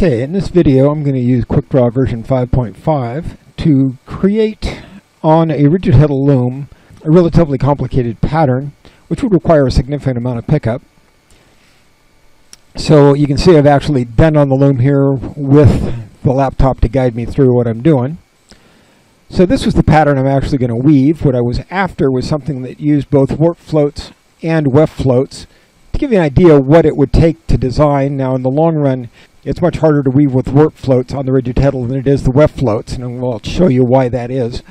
Okay, in this video I'm going to use Quickdraw version 5.5 to create on a rigid Heddle loom a relatively complicated pattern which would require a significant amount of pickup. So you can see I've actually done on the loom here with the laptop to guide me through what I'm doing. So this was the pattern I'm actually going to weave. What I was after was something that used both warp floats and weft floats to give you an idea of what it would take to design. Now in the long run, it's much harder to weave with warp floats on the rigid Heddle than it is the weft floats, and I'll show you why that is.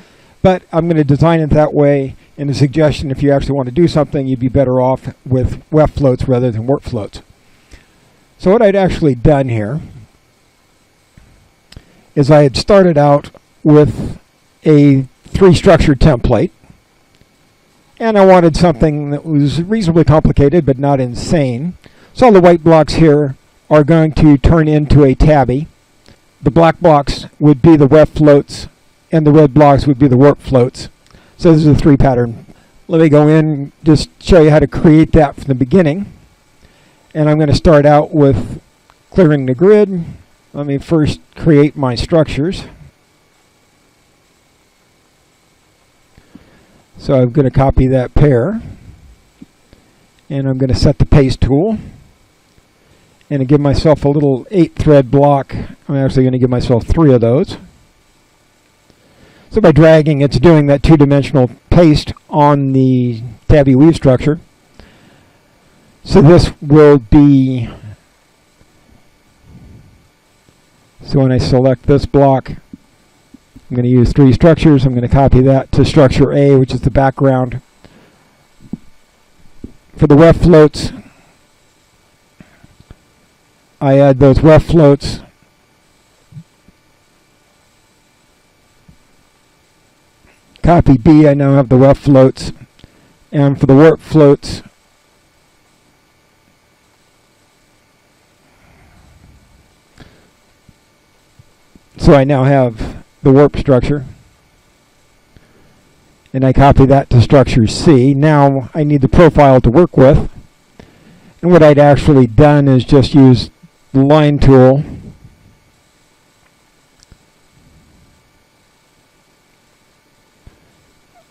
But I'm going to design it that way, and a suggestion, if you actually want to do something, you'd be better off with weft floats rather than warp floats. So what I'd actually done here is I had started out with a 3-structure template, and I wanted something that was reasonably complicated but not insane. So all the white blocks here are going to turn into a tabby. The black blocks would be the weft floats, and the red blocks would be the warp floats. So this is a 3 pattern. Let me go in and just show you how to create that from the beginning. And I'm going to start out with clearing the grid. Let me first create my structures. So I'm going to copy that pair, and I'm going to set the paste tool, and to give myself a little 8-thread block, I'm actually going to give myself 3 of those. So by dragging, it's doing that 2-dimensional paste on the tabby weave structure. So this will be, so when I select this block, I'm going to use 3 structures. I'm going to copy that to structure A, which is the background. For the weft floats, I add those weft floats. Copy B, I now have the weft floats. And for the warp floats, so I now have the warp structure, and I copy that to structure C. Now I need the profile to work with, and what I'd actually done is just use the line tool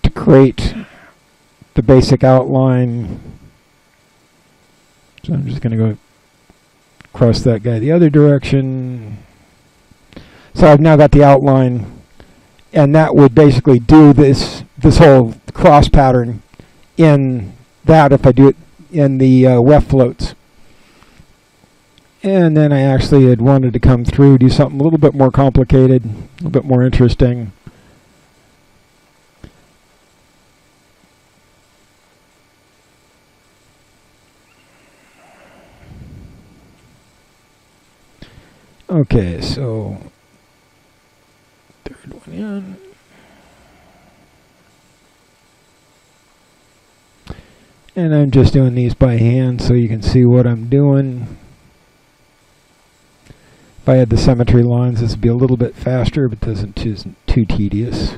to create the basic outline. So I'm just going to go across that guy the other direction. So I've now got the outline, and that would basically do this whole cross pattern in that if I do it in the weft floats. And then I actually had wanted to come through, do something a little bit more complicated, a little bit more interesting. Okay, so third one in. And I'm just doing these by hand so you can see what I'm doing. If I had the symmetry lines, this would be a little bit faster, but isn't too tedious.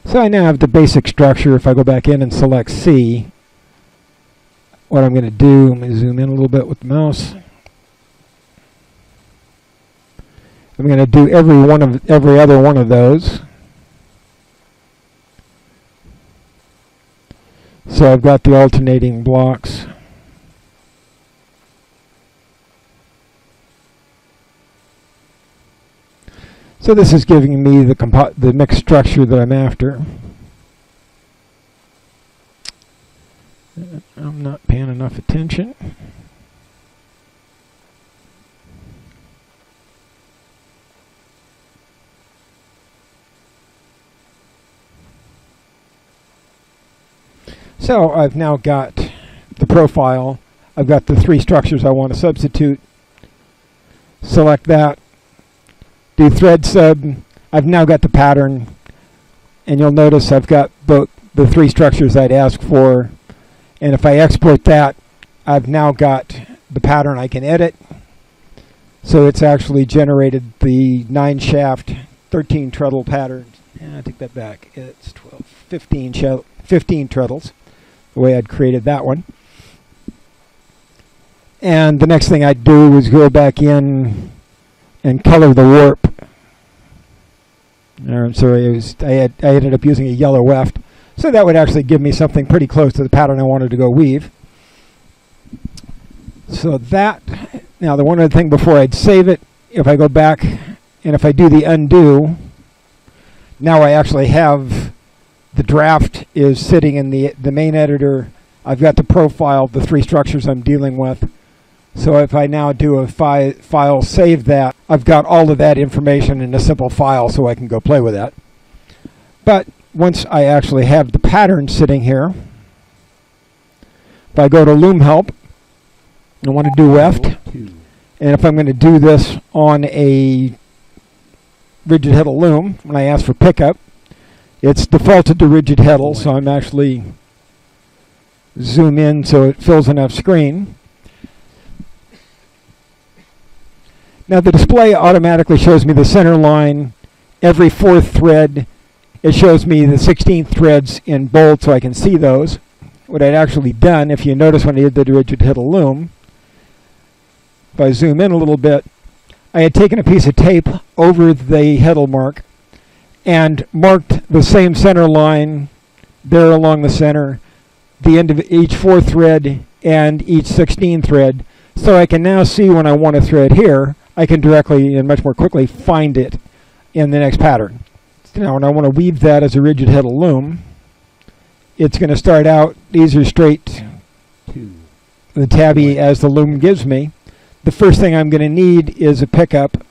So I now have the basic structure. If I go back in and select C, what I'm going to do, let me zoom in a little bit with the mouse. I'm going to do every other one of those. So I've got the alternating blocks. So this is giving me the mixed structure that I'm after. I'm not paying enough attention. So I've now got the profile. I've got the 3 structures I want to substitute. Select that. Do thread sub. I've now got the pattern. And you'll notice I've got both the 3 structures I'd asked for. And if I export that, I've now got the pattern I can edit. So it's actually generated the 9-shaft, 13 treadle pattern. I take that back. It's 12, 15 treadles, the way I'd created that one. And the next thing I'd do was go back in and color the warp. So I ended up using a yellow weft. So that would actually give me something pretty close to the pattern I wanted to go weave. So that, now the one other thing before I'd save it, if I go back and if I do the undo, now I actually have the draft is sitting in the main editor. I've got the profile of the three structures I'm dealing with. So if I now do a file, save that, I've got all of that information in a simple file so I can go play with that. But once I actually have the pattern sitting here, if I go to Loom Help, I want to do weft, and if I'm going to do this on a rigid heddle loom, when I ask for pickup, it's defaulted to rigid heddle, so I'm actually zoom in so it fills enough screen. Now the display automatically shows me the center line, every fourth thread. It shows me the 16th threads in bold so I can see those. What I'd actually done, if you notice when I did the rigid heddle loom, if I zoom in a little bit, I had taken a piece of tape over the heddle mark and marked the same center line there along the center, the end of each fourth thread and each 16th thread. So I can now see when I want a thread here, I can directly and much more quickly find it in the next pattern. Now when I want to weave that as a rigid heddle loom, it's going to start out, these are straight the tabby as the loom gives me. The first thing I'm going to need is a pickup.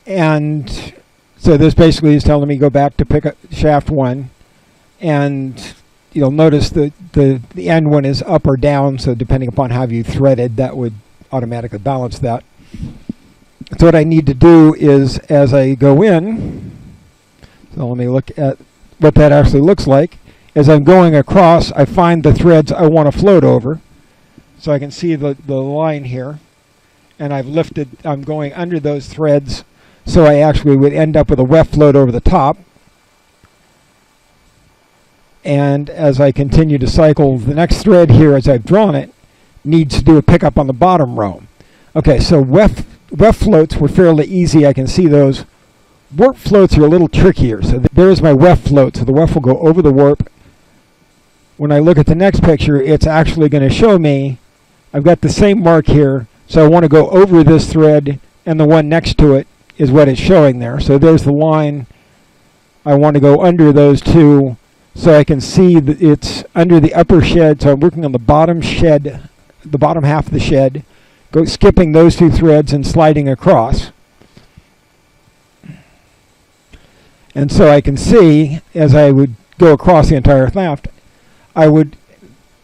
And so this basically is telling me go back to pick up shaft 1. And you'll notice that the end one is up or down, so depending upon how you threaded, that would automatically balance that. So what I need to do is, as I go in, so let me look at what that actually looks like. As I'm going across, I find the threads I want to float over. So I can see the line here. And I've lifted, I'm going under those threads, so I actually would end up with a weft float over the top. And as I continue to cycle, the next thread here, as I've drawn it, needs to do a pickup on the bottom row. Okay, so weft floats were fairly easy. I can see those. Warp floats are a little trickier. So there's my weft float. So the weft will go over the warp. When I look at the next picture, it's actually going to show me, I've got the same mark here, so I want to go over this thread, and the one next to it is what it's showing there. So there's the line. I want to go under those two, so I can see that it's under the upper shed. So I'm working on the bottom shed, the bottom half of the shed, skipping those two threads and sliding across. And so I can see, as I would go across the entire shaft, I would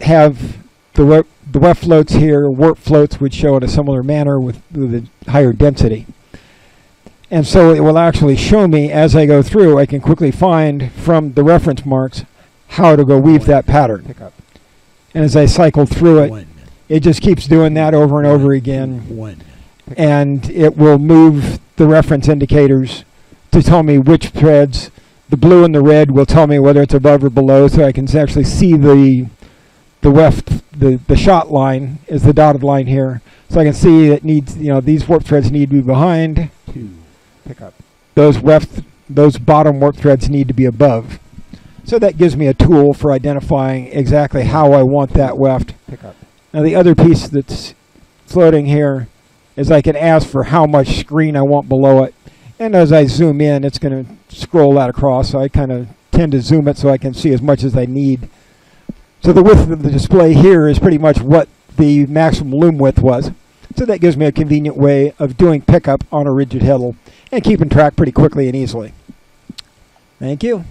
have the weft floats here, warp floats would show in a similar manner with a higher density. And so it will actually show me, as I go through, I can quickly find from the reference marks how to go weave that pattern. And as I cycle through it, it just keeps doing that over and over again. And it will move the reference indicators to tell me which threads. The blue and the red will tell me whether it's above or below, so I can actually see the weft, the shot line is the dotted line here. So I can see it needs, these warp threads need to be behind. Pick up. Those bottom warp threads need to be above. So that gives me a tool for identifying exactly how I want that weft. Pick up. Now the other piece that's floating here is I can ask for how much screen I want below it. And as I zoom in, it's going to scroll that across. So I kind of tend to zoom it so I can see as much as I need. So the width of the display here is pretty much what the maximum loom width was. So that gives me a convenient way of doing pickup on a rigid heddle and keeping track pretty quickly and easily. Thank you.